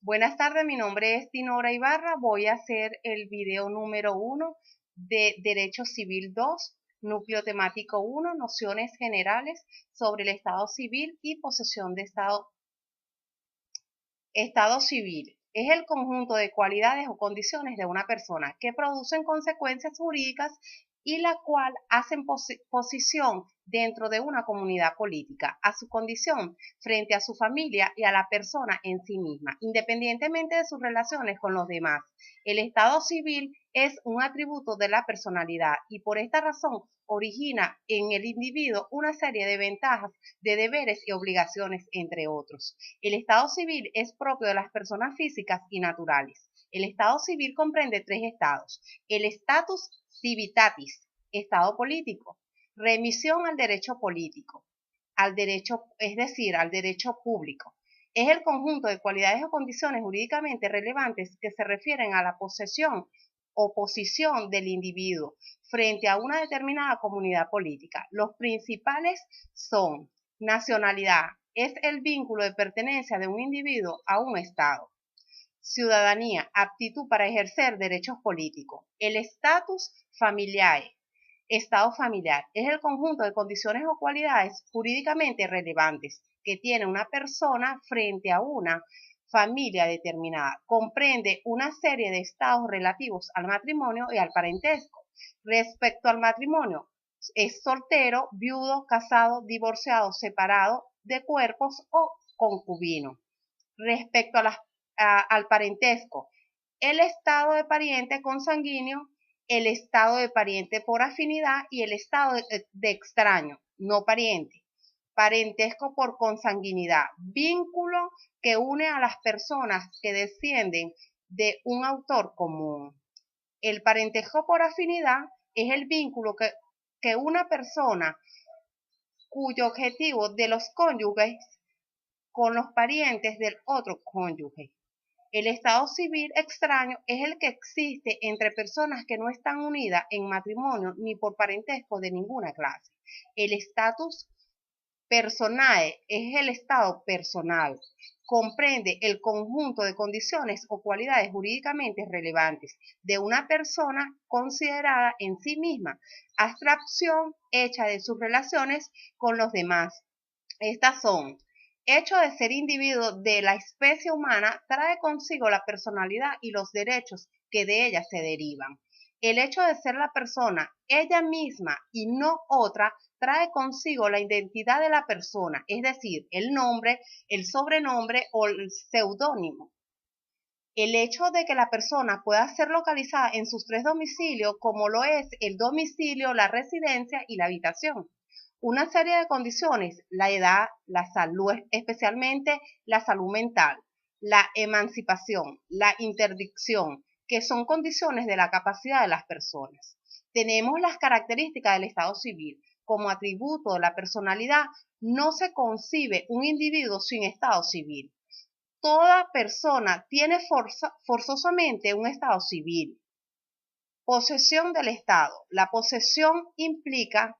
Buenas tardes, mi nombre es Dinora Ibarra. Voy a hacer el video número 1 de Derecho Civil 2, núcleo temático 1, nociones generales sobre el Estado civil y posesión de Estado. Estado civil es el conjunto de cualidades o condiciones de una persona que producen consecuencias jurídicas y la cual hacen posición dentro de una comunidad política, a su condición frente a su familia y a la persona en sí misma, independientemente de sus relaciones con los demás. El estado civil es un atributo de la personalidad y por esta razón origina en el individuo una serie de ventajas, de deberes y obligaciones, entre otros. El estado civil es propio de las personas físicas y naturales. El estado civil comprende tres estados: el status civitatis, estado político; remisión al derecho político, al derecho, es decir, al derecho público. Es el conjunto de cualidades o condiciones jurídicamente relevantes que se refieren a la posesión o posición del individuo frente a una determinada comunidad política. Los principales son: nacionalidad, es el vínculo de pertenencia de un individuo a un Estado; ciudadanía, aptitud para ejercer derechos políticos; el estatus familiae, estado familiar, es el conjunto de condiciones o cualidades jurídicamente relevantes que tiene una persona frente a una familia determinada. Comprende una serie de estados relativos al matrimonio y al parentesco. Respecto al matrimonio, es soltero, viudo, casado, divorciado, separado de cuerpos o concubino. Respecto al parentesco, el estado de pariente consanguíneo, el estado de pariente por afinidad y el estado de extraño, no pariente. Parentesco por consanguinidad, vínculo que une a las personas que descienden de un autor común. El parentesco por afinidad es el vínculo que una persona cuyo objetivo de los cónyuges con los parientes del otro cónyuge. El estado civil extraño es el que existe entre personas que no están unidas en matrimonio ni por parentesco de ninguna clase. El estatus personae es el estado personal. Comprende el conjunto de condiciones o cualidades jurídicamente relevantes de una persona considerada en sí misma, abstracción hecha de sus relaciones con los demás. Estas son: hecho de ser individuo de la especie humana, trae consigo la personalidad y los derechos que de ella se derivan. El hecho de ser la persona ella misma y no otra trae consigo la identidad de la persona, es decir, el nombre, el sobrenombre o el seudónimo. El hecho de que la persona pueda ser localizada en sus tres domicilios, como lo es el domicilio, la residencia y la habitación. Una serie de condiciones: la edad, la salud, especialmente la salud mental, la emancipación, la interdicción, que son condiciones de la capacidad de las personas. Tenemos las características del Estado civil. Como atributo de la personalidad, no se concibe un individuo sin Estado civil. Toda persona tiene forzosamente un estado civil. Posesión del Estado. La posesión implica,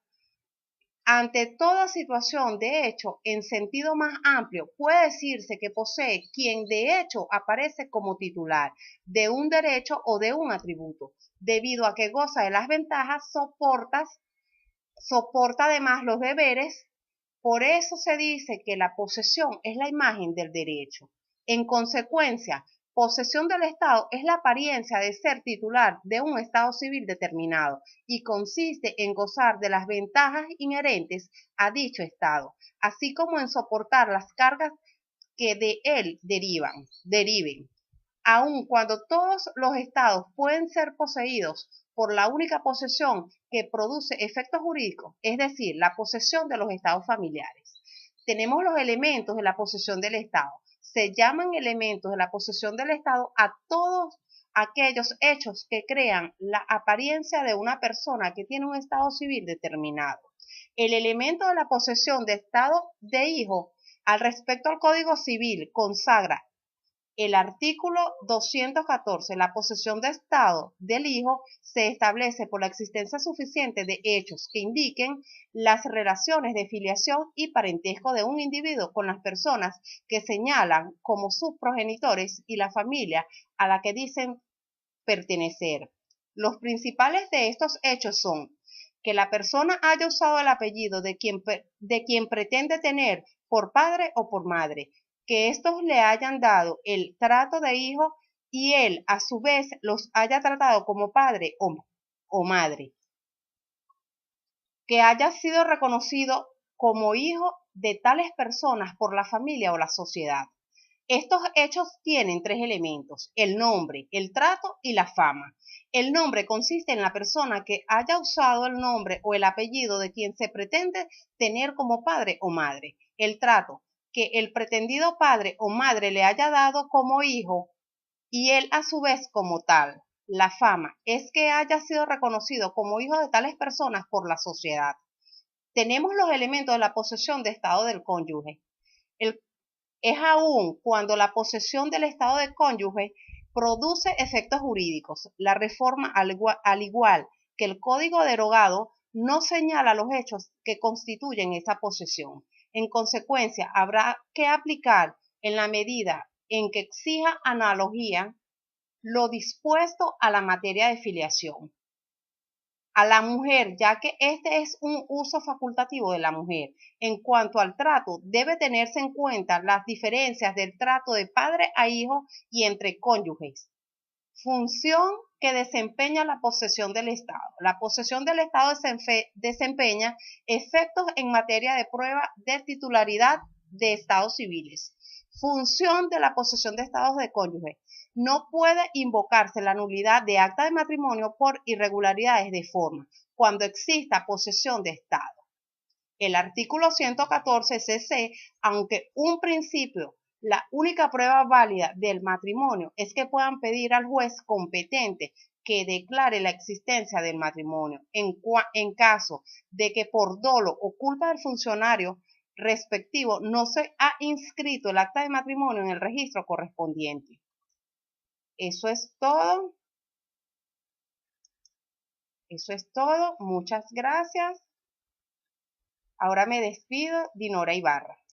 ante toda situación de hecho en sentido más amplio, puede decirse que posee quien de hecho aparece como titular de un derecho o de un atributo, debido a que goza de las ventajas, soporta además los deberes. Por eso se dice que la posesión es la imagen del derecho. En consecuencia, posesión del Estado es la apariencia de ser titular de un estado civil determinado y consiste en gozar de las ventajas inherentes a dicho estado, así como en soportar las cargas que de él deriven. Aun cuando todos los estados pueden ser poseídos por la única posesión que produce efectos jurídicos, es decir, la posesión de los estados familiares. Tenemos los elementos de la posesión del Estado. Se llaman elementos de la posesión del Estado a todos aquellos hechos que crean la apariencia de una persona que tiene un estado civil determinado. El elemento de la posesión de estado de hijo al respecto al Código Civil consagra El artículo 214, la posesión de Estado del hijo, se establece por la existencia suficiente de hechos que indiquen las relaciones de filiación y parentesco de un individuo con las personas que señalan como sus progenitores y la familia a la que dicen pertenecer. Los principales de estos hechos son que la persona haya usado el apellido de quien pretende tener por padre o por madre, que estos le hayan dado el trato de hijo y él a su vez los haya tratado como padre o madre, que haya sido reconocido como hijo de tales personas por la familia o la sociedad. Estos hechos tienen tres elementos: el nombre, el trato y la fama. El nombre consiste en la persona que haya usado el nombre o el apellido de quien se pretende tener como padre o madre. El trato, que el pretendido padre o madre le haya dado como hijo y él a su vez como tal. La fama es que haya sido reconocido como hijo de tales personas por la sociedad. Tenemos los elementos de la posesión de estado del cónyuge. Es aún cuando la posesión del estado de cónyuge produce efectos jurídicos. La reforma, al igual que el código derogado, no señala los hechos que constituyen esa posesión. En consecuencia, habrá que aplicar, en la medida en que exija analogía, lo dispuesto a la materia de filiación a la mujer, ya que este es un uso facultativo de la mujer. En cuanto al trato, debe tenerse en cuenta las diferencias del trato de padre a hijo y entre cónyuges. Función que desempeña la posesión del Estado. La posesión del Estado desempeña efectos en materia de prueba de titularidad de estados civiles. Función de la posesión de estados de cónyuge. No puede invocarse la nulidad de acta de matrimonio por irregularidades de forma, cuando exista posesión de Estado. El artículo 114 CC, aunque un principio, la única prueba válida del matrimonio es que puedan pedir al juez competente que declare la existencia del matrimonio en caso de que por dolo o culpa del funcionario respectivo no se ha inscrito el acta de matrimonio en el registro correspondiente. Eso es todo. Eso es todo. Muchas gracias. Ahora me despido, Dinora Ibarra.